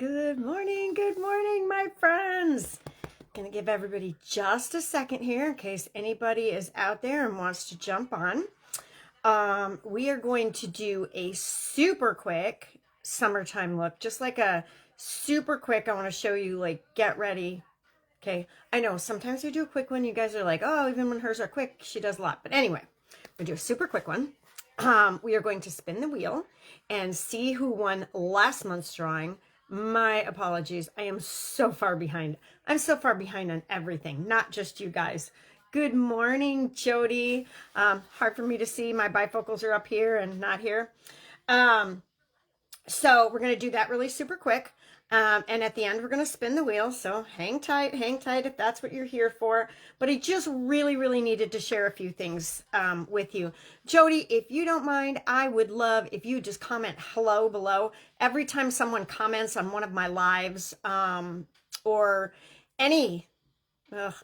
Good morning, my friends. Gonna give everybody just a second here in case anybody is out there and wants to jump on. We are going to do a super quick summertime look, just like a super quick. I want to show you, like, get ready. Okay, I know sometimes we do a quick one. You guys are like, oh, even when hers are quick, she does a lot. But anyway, we do a super quick one. We are going to spin the wheel and see who won last month's drawing. My apologies. I am so far behind. I'm so far behind on everything, not just you guys. Good morning, Jody. Hard for me to see. My bifocals are up here and not here. So we're going to do that really super quick. And at the end, we're going to spin the wheel. So hang tight if that's what you're here for. But I just really needed to share a few things with you. Jody, if you don't mind, I would love if you just comment hello below. Every time someone comments on one of my lives or any,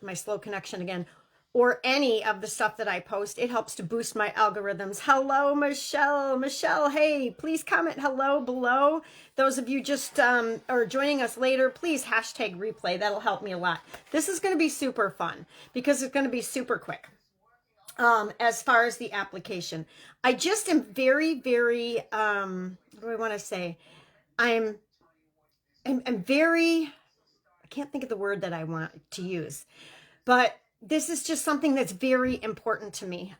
my slow connection again, or any of the stuff that I post, it helps to boost my algorithms. Hello, Michelle. Michelle, hey, please comment hello below. Those of you just are joining us later, please hashtag replay. That'll help me a lot. This is going to be super fun because it's going to be super quick. As far as the application, I just am very, what do I want to say? I'm very, I can't think of the word that I want to use, but this is just something that's very important to me.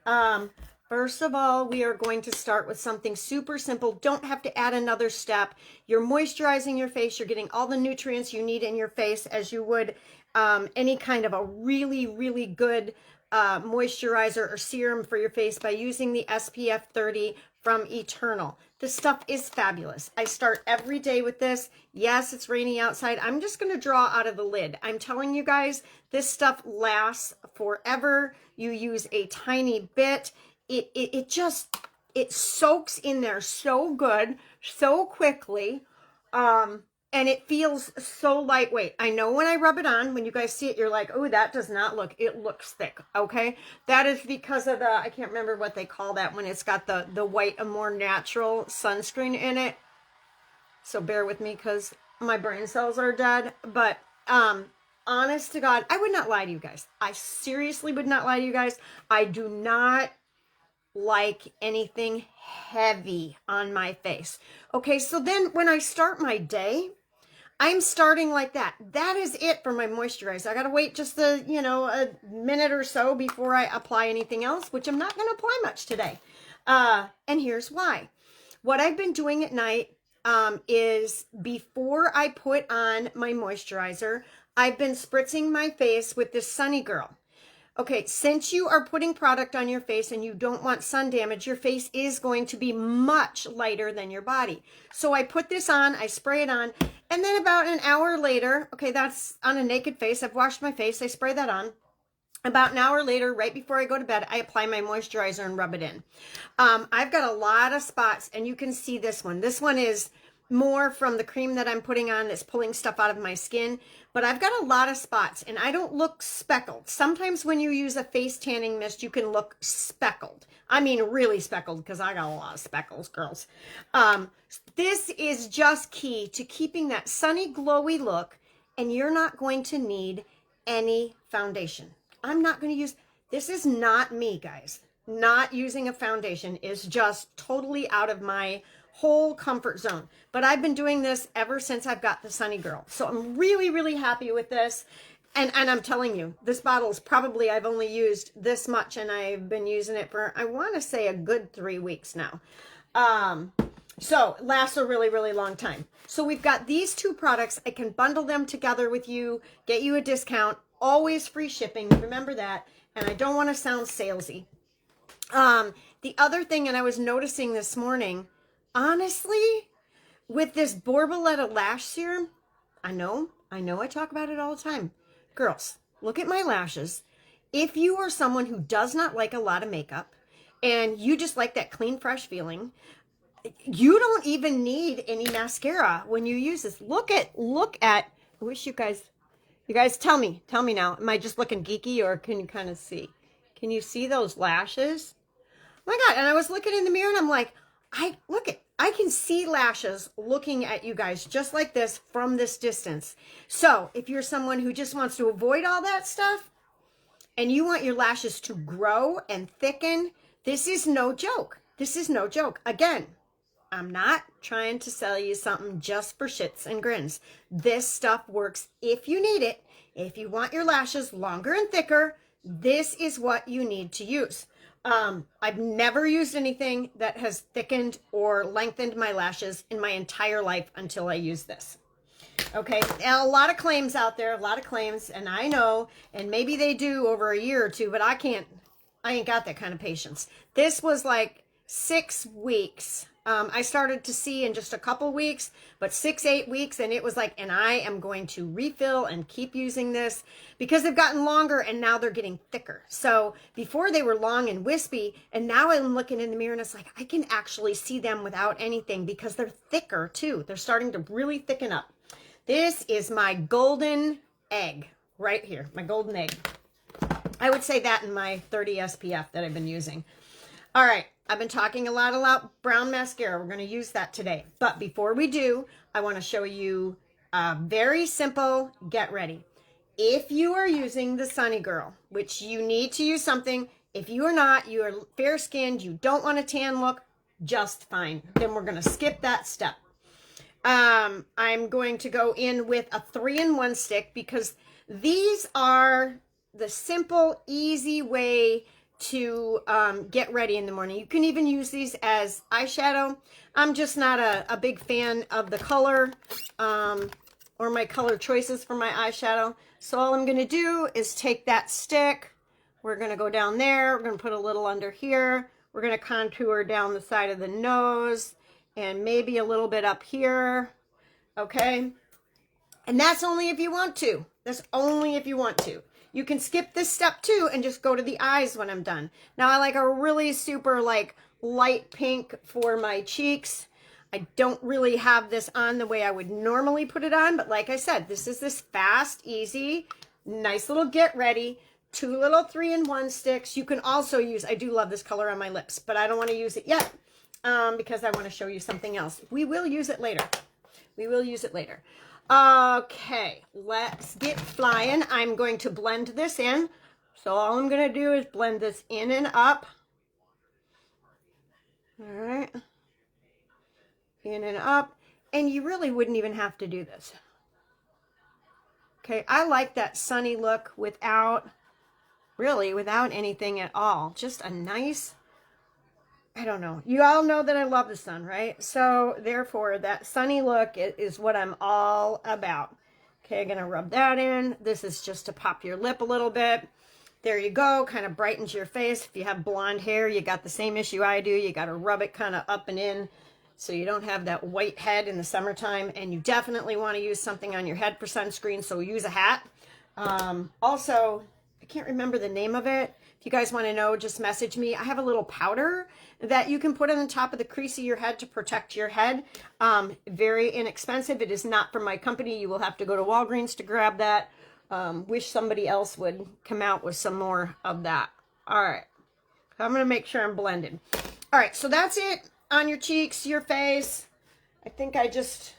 First of all, we are going to start with something super simple. Don't have to add another step. You're moisturizing your face. You're getting all the nutrients you need in your face as you would any kind of a really good moisturizer or serum for your face by using the SPF 30 from Eternal. This stuff is fabulous. I start every day with this. Yes, it's raining outside. I'm just going to draw out of the lid. I'm telling you guys, this stuff lasts forever. You use a tiny bit. It soaks in there so good, so quickly. And it feels so lightweight. I know when I rub it on, when you guys see it, you're like, oh, that does not look, it looks thick, okay? That is because of the, I can't remember what they call that when it's got the white and more natural sunscreen in it. So bear with me because my brain cells are dead. But honest to God, I would not lie to you guys. I seriously would not lie to you guys. I do not like anything heavy on my face. Okay, so then when I start my day, I'm starting like that. That is it for my moisturizer. I got to wait just a minute or so before I apply anything else, which I'm not going to apply much today. And here's why. What I've been doing at night is before I put on my moisturizer, I've been spritzing my face with this Sunny Girl. Okay, since you are putting product on your face and you don't want sun damage, your face is going to be much lighter than your body. So I put this on, I spray it on, and then about an hour later, okay, that's on a naked face. I've washed my face, I spray that on. About an hour later, right before I go to bed, I apply my moisturizer and rub it in. I've got a lot of spots, and you can see this one. This one is more from the cream that I'm putting on that's pulling stuff out of my skin, but I've got a lot of spots and I don't look speckled. Sometimes when you use a face tanning mist, you can look speckled. I mean, really speckled because I got a lot of speckles, girls. This is just key to keeping that sunny, glowy look, and you're not going to need any foundation. I'm not going to use, this is not me, guys. Not using a foundation is just totally out of my whole comfort zone. But I've been doing this ever since I've got the Sunny Girl. So I'm really happy with this. And I'm telling you, this bottle is probably, I've only used this much and I've been using it for, I want to say a good 3 weeks now. So it lasts a really long time. So we've got these two products. I can bundle them together with you, get you a discount, always free shipping. Remember that. And I don't want to sound salesy. The other thing, and I was noticing this morning, honestly, with this Borboleta lash serum, I know I talk about it all the time. Girls, look at my lashes. If you are someone who does not like a lot of makeup and you just like that clean, fresh feeling, you don't even need any mascara when you use this. Look at, I wish you guys tell me now, am I just looking geeky or can you kind of see? Can you see those lashes? Oh my God, and I was looking in the mirror and I'm like, look at, I can see lashes looking at you guys just like this from this distance. So if you're someone who just wants to avoid all that stuff and you want your lashes to grow and thicken, this is no joke. This is no joke. Again, I'm not trying to sell you something just for shits and grins. This stuff works if you need it. If you want your lashes longer and thicker, this is what you need to use. I've never used anything that has thickened or lengthened my lashes in my entire life until I use this. Okay, and a lot of claims out there, a lot of claims, and I know, and maybe they do over a year or two, but I ain't got that kind of patience. This was like 6 weeks. I started to see in just a couple weeks, but 6-8 weeks, and it was like, and I am going to refill and keep using this because they've gotten longer and now they're getting thicker. So before they were long and wispy, and now I'm looking in the mirror and it's like I can actually see them without anything because they're thicker too. They're starting to really thicken up. This is my golden egg right here, my golden egg. I would say that in my 30 SPF that I've been using. All right, I've been talking a lot about brown mascara. We're going to use that today. But before we do, I want to show you a very simple get ready. If you are using the Sunny Girl, which you need to use something, if you are not, you are fair skinned, you don't want a tan look, just fine. Then we're going to skip that step. I'm going to go in with a 3-in-1 stick because these are the simple, easy way to get ready in the morning. You can even use these as eyeshadow. I'm just not a big fan of the color or my color choices for my eyeshadow. So all I'm going to do is take that stick. We're going to go down there. We're going to put a little under here. We're going to contour down the side of the nose and maybe a little bit up here. Okay. And that's only if you want to. That's only if you want to. You can skip this step too and just go to the eyes when I'm done. Now I like a really super like light pink for my cheeks. I don't really have this on the way I would normally put it on, but like I said, this is this fast, easy, nice little get ready. 2 little 3-in-1 sticks. You can also use, I do love this color on my lips, but I don't want to use it yet because I want to show you something else. We will use it later. We will use it later. Okay, let's get flying. I'm going to blend this in. So all I'm going to do is blend this in and up. All right. In and up. And you really wouldn't even have to do this. Okay, I like that sunny look without anything at all. Just a nice, I don't know. You all know that I love the sun, right? So therefore, that sunny look is what I'm all about. Okay, I'm going to rub that in. This is just to pop your lip a little bit. There you go. Kind of brightens your face. If you have blonde hair, you got the same issue I do. You got to rub it kind of up and in so you don't have that white head in the summertime. And you definitely want to use something on your head for sunscreen, so use a hat. Also, I can't remember the name of it. If you guys want to know, just message me. I have a little powder that you can put on the top of the crease of your head to protect your head. Very inexpensive. It is not from my company. You will have to go to Walgreens to grab that. Wish somebody else would come out with some more of that. All right. I'm going to make sure I'm blended. All right. So that's it on your cheeks, your face. I think I just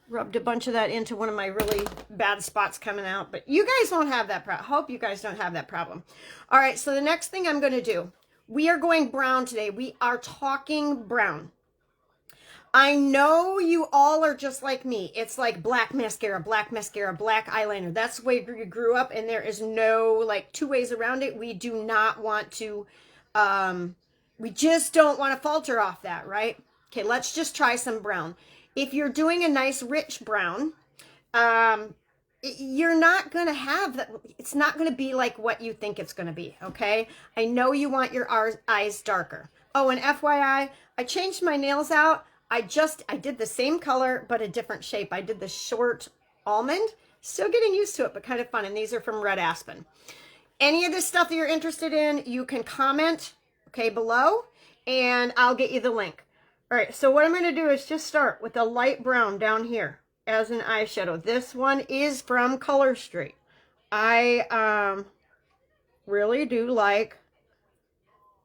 rubbed a bunch of that into one of my really bad spots coming out, but you guys won't have that problem. Hope you guys don't have that problem. All right, so the next thing I'm going to do, we are going brown today. We are talking brown. I know you all are just like me. It's like black mascara, black eyeliner. That's the way you grew up, and there is no like 2 ways around it. We do not want to, we just don't want to falter off that, right? Okay, let's just try some brown. If you're doing a nice rich brown, you're not going to have that. It's not going to be like what you think it's going to be. Okay. I know you want your eyes darker. Oh, and FYI, I changed my nails out. I did the same color, but a different shape. I did the short almond, still getting used to it, but kind of fun. And these are from Red Aspen. Any of this stuff that you're interested in, you can comment, okay, below, and I'll get you the link. All right, so what I'm going to do is just start with a light brown down here as an eyeshadow. This one is from Color Street. I really do like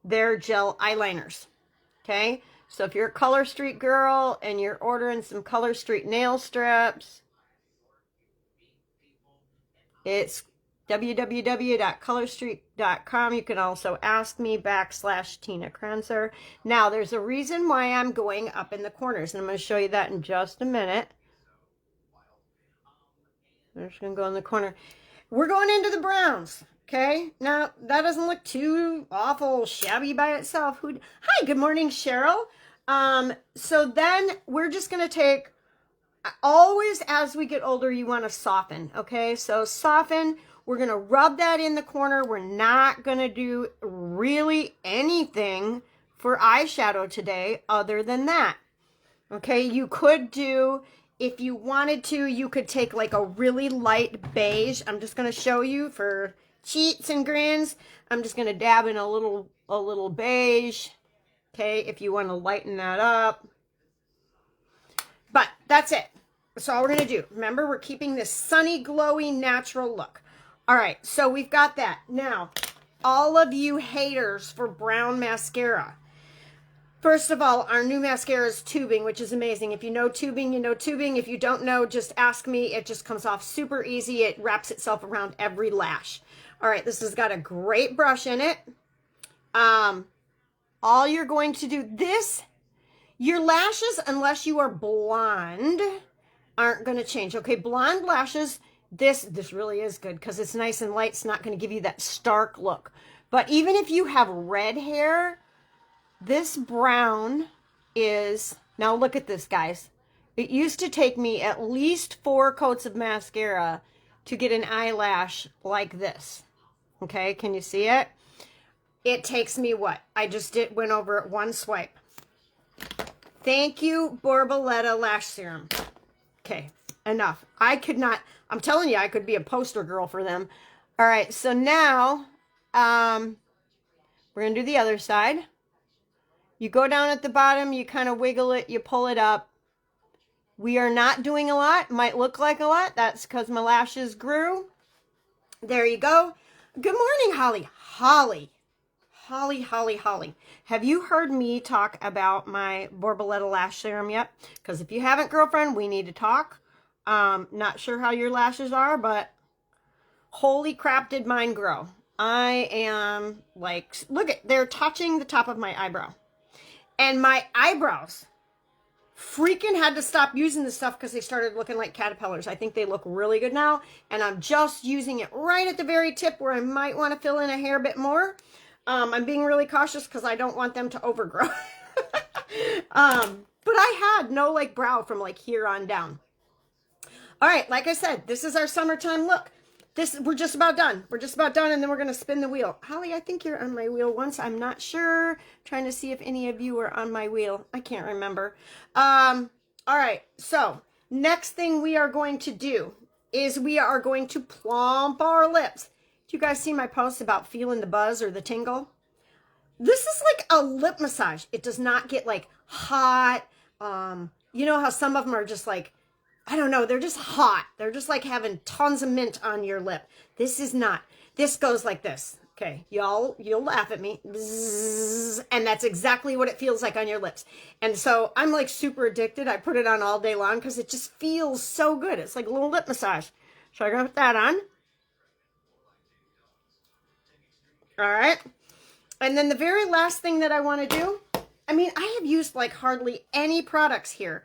their gel eyeliners, okay? So if you're a Color Street girl and you're ordering some Color Street nail strips, it's www.colorstreet.com. You can also ask me /Tina Kranzer. Now, there's a reason why I'm going up in the corners, and I'm going to show you that in just a minute. I'm just going to go in the corner. We're going into the browns, okay? Now, that doesn't look too awful shabby by itself. Hi, good morning, Cheryl. So then we're just going to take, always as we get older, you want to soften, okay? So soften. We're going to rub that in the corner. We're not going to do really anything for eyeshadow today other than that. Okay, you could do, if you wanted to, you could take like a really light beige. I'm just going to show you for cheats and grins. I'm just going to dab in a little beige. Okay, if you want to lighten that up. But that's it. That's all we're going to do. Remember, we're keeping this sunny, glowy, natural look. All right, so we've got that. Now, all of you haters for brown mascara. First of all, our new mascara is tubing, which is amazing. If you know tubing, you know tubing. If you don't know, just ask me. It just comes off super easy. It wraps itself around every lash. All right, this has got a great brush in it. All you're going to do, your lashes, unless you are blonde, aren't going to change. Okay, blonde lashes, this really is good because it's nice and light. It's not going to give you that stark look. But even if you have red hair, this brown is, now look at this, guys. It used to take me at least 4 coats of mascara to get an eyelash like this. Okay, can you see it? It takes me what? I just went over it one swipe. Thank you, Borboleta Lash Serum. Okay, enough. I could not, I'm telling you, I could be a poster girl for them. All right, so now we're going to do the other side. You go down at the bottom, you kind of wiggle it, you pull it up. We are not doing a lot. Might look like a lot. That's because my lashes grew. There you go. Good morning, Holly. Holly. Have you heard me talk about my Borboleta Lash Serum yet? Because if you haven't, girlfriend, we need to talk. Not sure how your lashes are, but holy crap did mine grow. I am like, look at, they're touching the top of my eyebrow. And my eyebrows freaking had to stop using this stuff because they started looking like caterpillars. I think they look really good now. And I'm just using it right at the very tip where I might want to fill in a hair bit more. I'm being really cautious because I don't want them to overgrow. But I had no like brow from like here on down. All right, like I said, this is our summertime look. We're just about done. We're just about done, and then we're going to spin the wheel. Holly, I think you're on my wheel once. I'm not sure. Trying to see if any of you are on my wheel. I can't remember. All right, so next thing we are going to do is we are going to plump our lips. Do you guys see my post about feeling the buzz or the tingle? This is like a lip massage. It does not get like hot. You know how some of them are just like, I don't know, they're just hot. They're just like having tons of mint on your lip. This is not. This goes like this. Okay, you'll laugh at me. Bzzz, and that's exactly what it feels like on your lips. And so I'm like super addicted. I put it on all day long because it just feels so good. It's like a little lip massage. So I'm going to put that on. All right. And then the very last thing that I want to do, I mean, I have used like hardly any products here.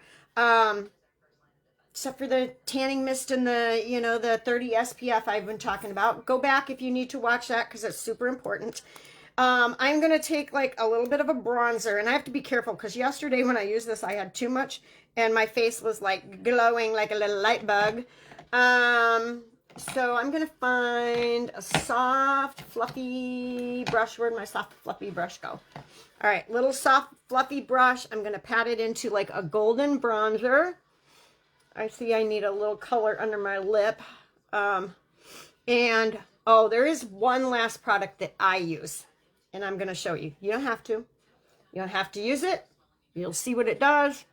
Except for the tanning mist and the, you know, the 30 SPF I've been talking about. Go back if you need to watch that because it's super important. I'm going to take like a little bit of a bronzer, and I have to be careful because yesterday when I used this, I had too much and my face was like glowing like a little light bug. So I'm going to find a soft, fluffy brush. Where'd my soft, fluffy brush go? All right, little soft, fluffy brush. I'm going to pat it into like a golden bronzer. I see I need a little color under my lip. And, oh, there is one last product that I use. And I'm going to show you. You don't have to. You don't have to use it. You'll see what it does.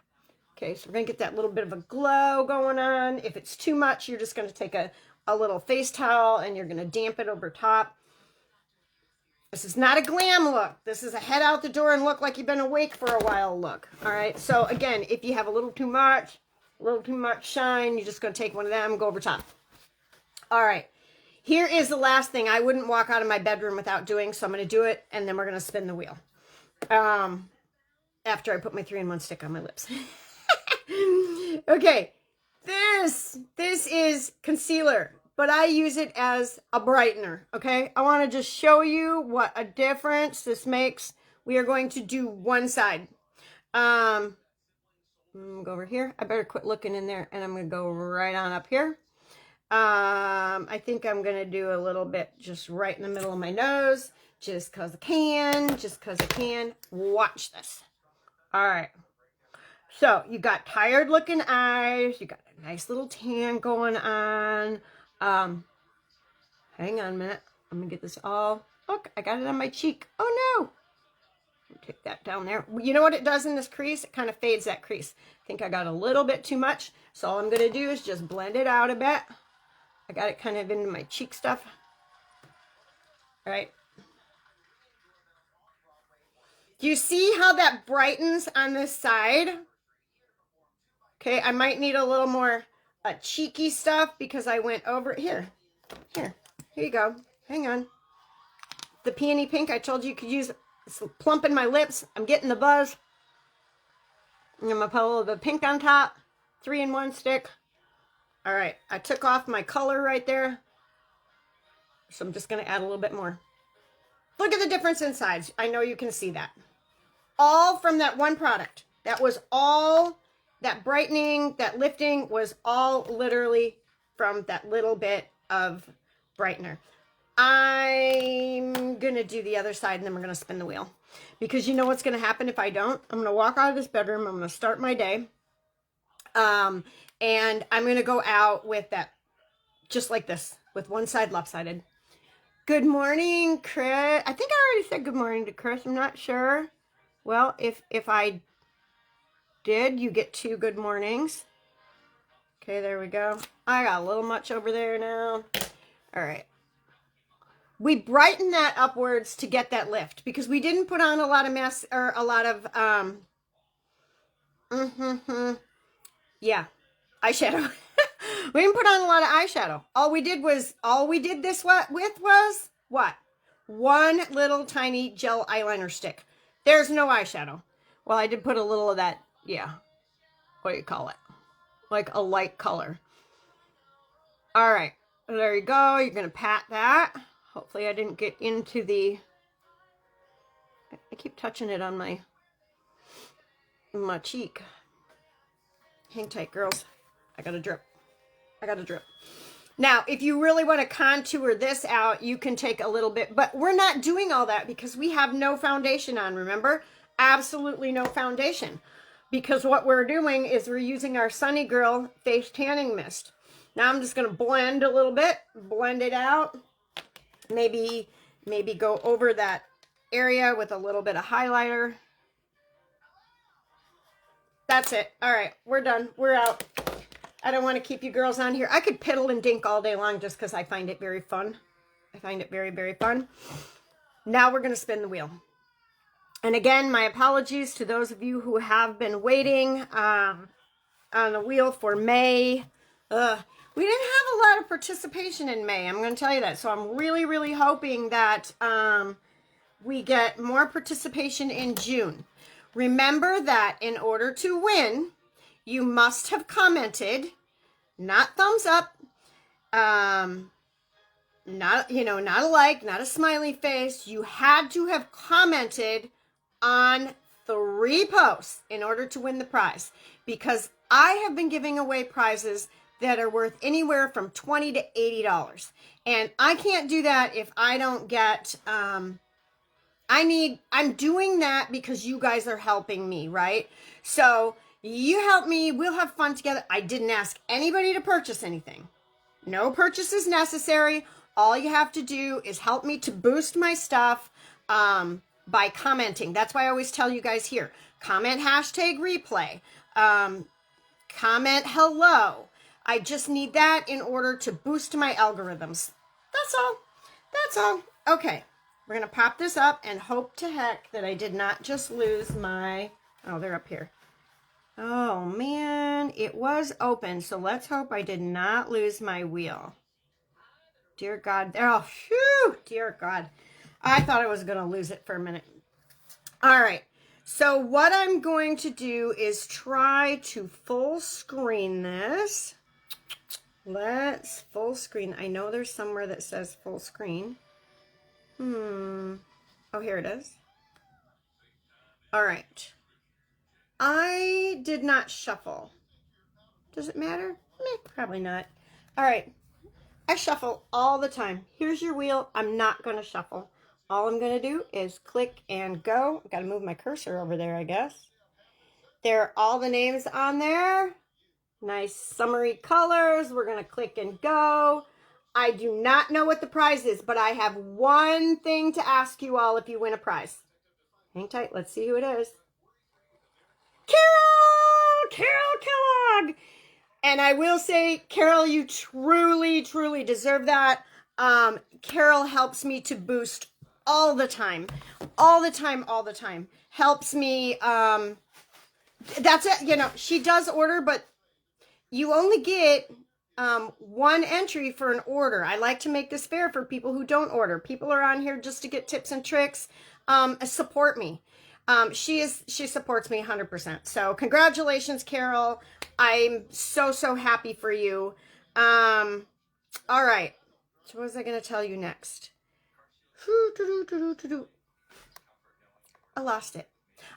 Okay, so we're going to get that little bit of a glow going on. If it's too much, you're just going to take a little face towel and you're going to damp it over top. This is not a glam look. This is a head out the door and look like you've been awake for a while look. All right. So again, if you have a little too much shine, you're just going to take one of them and go over top. All right. Here is the last thing I wouldn't walk out of my bedroom without doing. So I'm going to do it, and then we're going to spin the wheel. After I put my 3-in-1 stick on my lips. Okay. This is concealer, but I use it as a brightener, okay? I want to just show you what a difference this makes. We are going to do one side. I'm going to go over here. I better quit looking in there, and I'm going to go right on up here. I think I'm going to do a little bit just right in the middle of my nose, just because I can. Watch this. All right. So you got tired looking eyes. You got a nice little tan going on. Hang on a minute. I'm going to get this all. Look, I got it on my cheek. Oh no. Take that down there. You know what it does in this crease? It kind of fades that crease. I think I got a little bit too much. So all I'm going to do is just blend it out a bit. I got it kind of into my cheek stuff. All right. Do you see how that brightens on this side? Okay, I might need a little more cheeky stuff because I went over it. Here you go. Hang on. The peony pink, I told you could use. It's plumping my lips. I'm getting the buzz. I'm going to put a little bit of pink on top. 3-in-1 stick. All right, I took off my color right there. So I'm just going to add a little bit more. Look at the difference in size. I know you can see that. All from that one product. That was all, that brightening, that lifting was all literally from that little bit of brightener. I'm going to do the other side and then we're going to spin the wheel. Because you know what's going to happen if I don't? I'm going to walk out of this bedroom. I'm going to start my day. And I'm going to go out with that, just like this, with one side lopsided. Good morning, Chris. I think I already said good morning to Chris. I'm not sure. Well, if I did, you get 2 good mornings. Okay, there we go. I got a little much over there now. All right. We brighten that upwards to get that lift because we didn't put on a lot of mess or a lot of eyeshadow. We didn't put on a lot of eyeshadow. All we did this with was what? One little tiny gel eyeliner stick. There's no eyeshadow. Well, I did put a little of that, yeah. What do you call it? Like a light color. All right. There you go. You're going to pat that. Hopefully I didn't get into the... I keep touching it on my cheek. Hang tight, girls. I got a drip. Now, if you really want to contour this out, you can take a little bit, but we're not doing all that because we have no foundation on, remember? Absolutely no foundation. Because what we're doing is we're using our Sunny Girl Face Tanning Mist. Now I'm just going to blend a little bit, blend it out. Maybe go over that area with a little bit of highlighter. That's it. All right, we're done. We're out. I don't want to keep you girls on here. I could piddle and dink all day long just because I find it very fun. I find it very, very fun. Now we're going to spin the wheel. And again, my apologies to those of you who have been waiting on the wheel for May. We didn't have a lot of participation in May. I'm going to tell you that. So I'm really, really hoping that we get more participation in June. Remember that in order to win, you must have commented, not thumbs up, not a like, not a smiley face. You had to have commented on 3 posts in order to win the prize, because I have been giving away prizes that are worth anywhere from $20 to $80. And I can't do that if I don't get, I'm doing that because you guys are helping me, right? So you help me, we'll have fun together. I didn't ask anybody to purchase anything. No purchases necessary. All you have to do is help me to boost my stuff by commenting. That's why I always tell you guys here, comment #replay, comment hello. I just need that in order to boost my algorithms. That's all. Okay. We're going to pop this up and hope to heck that I did not just lose my... Oh, they're up here. Oh, man. It was open, so let's hope I did not lose my wheel. Dear God. Oh, phew. Dear God. I thought I was going to lose it for a minute. All right. So what I'm going to do is try to full screen this. Let's full screen. I know there's somewhere that says full screen. Oh, here it is. All right. I did not shuffle. Does it matter? Probably not. All right. I shuffle all the time. Here's your wheel. I'm not going to shuffle. All I'm going to do is click and go. I've got to move my cursor over there, I guess. There are all the names on there. Nice summery colors. We're going to click and go. I do not know what the prize is, but I have one thing to ask you all if you win a prize. Hang tight. Let's see who it is. Carol Kellogg. And I will say, Carol, you truly, truly deserve that. Carol helps me to boost all the time. All the time. Helps me. That's it. You know, she does order, but you only get one entry for an order. I like to make this fair for people who don't order. People are on here just to get tips and tricks. Support me. She supports me 100%. So congratulations, Carol. I'm so happy for you. All right. So what was I going to tell you next? I lost it.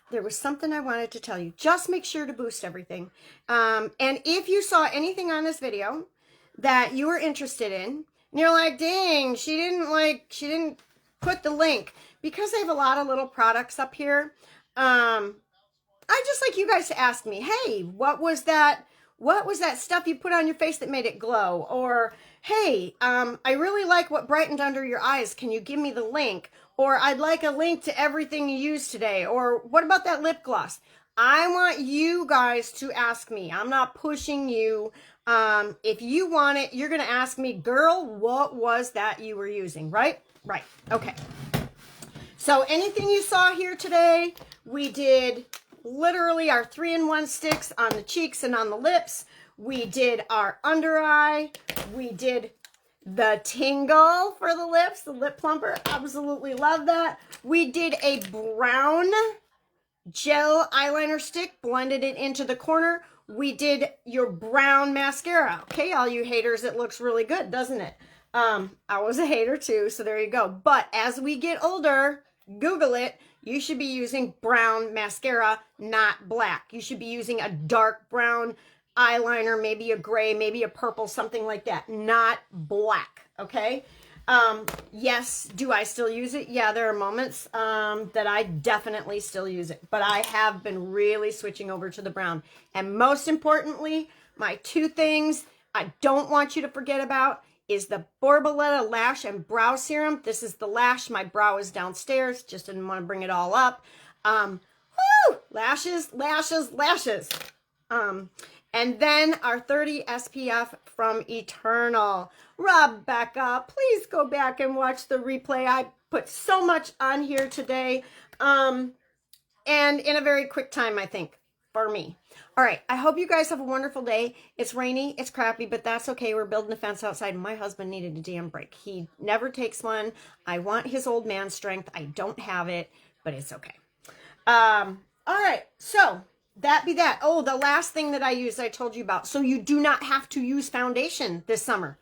There was something I wanted to tell you. Just make sure to boost everything. And if you saw anything on this video that you were interested in, and you're like, dang, she didn't put the link. Because I have a lot of little products up here, I just like you guys to ask me, hey, what was that stuff you put on your face that made it glow? Or, hey, I really like what brightened under your eyes. Can you give me the link? Or I'd like a link to everything you used today. Or what about that lip gloss? I want you guys to ask me. I'm not pushing you. If you want it, you're going to ask me, girl, what was that you were using? Right? Right. Okay. So anything you saw here today, we did literally our 3-in-1 sticks on the cheeks and on the lips. We did our under eye. We did the tingle for the lips, the lip plumper. Absolutely love that. We did a brown gel eyeliner stick, blended it into the corner. We did your brown mascara. Okay, all you haters, it looks really good, doesn't it? I was a hater too, so there you go. But as we get older, Google it, you should be using brown mascara, not black. You should be using a dark brown eyeliner, maybe a gray, maybe a purple, something like that, not black, okay? Yes, do I still use it? Yeah, there are moments that I definitely still use it, but I have been really switching over to the brown. And most importantly, my two things I don't want you to forget about is the Borboleta Lash and Brow Serum. This is the lash. My brow is downstairs. Just didn't want to bring it all up. Lashes. And then our 30 SPF from Eternal. Rebecca, please go back and watch the replay. I put so much on here today. And in a very quick time, I think, for me. All right, I hope you guys have a wonderful day. It's rainy, it's crappy, but that's okay. We're building a fence outside. My husband needed a damn break. He never takes one. I want his old man strength. I don't have it, but it's okay. All right, so that be that. Oh, the last thing that I used, I told you about. So you do not have to use foundation this summer.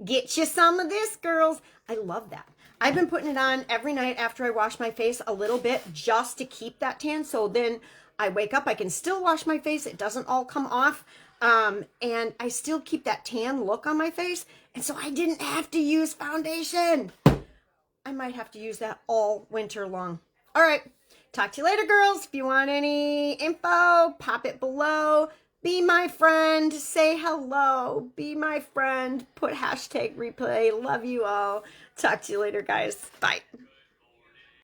Get you some of this, girls. I love that. I've been putting it on every night after I wash my face a little bit just to keep that tan. So then I wake up, I can still wash my face. It doesn't all come off. And I still keep that tan look on my face. And so I didn't have to use foundation. I might have to use that all winter long. All right. Talk to you later, girls. If you want any info, pop it below. Be my friend. Say hello. Be my friend. Put hashtag replay. Love you all. Talk to you later, guys. Bye.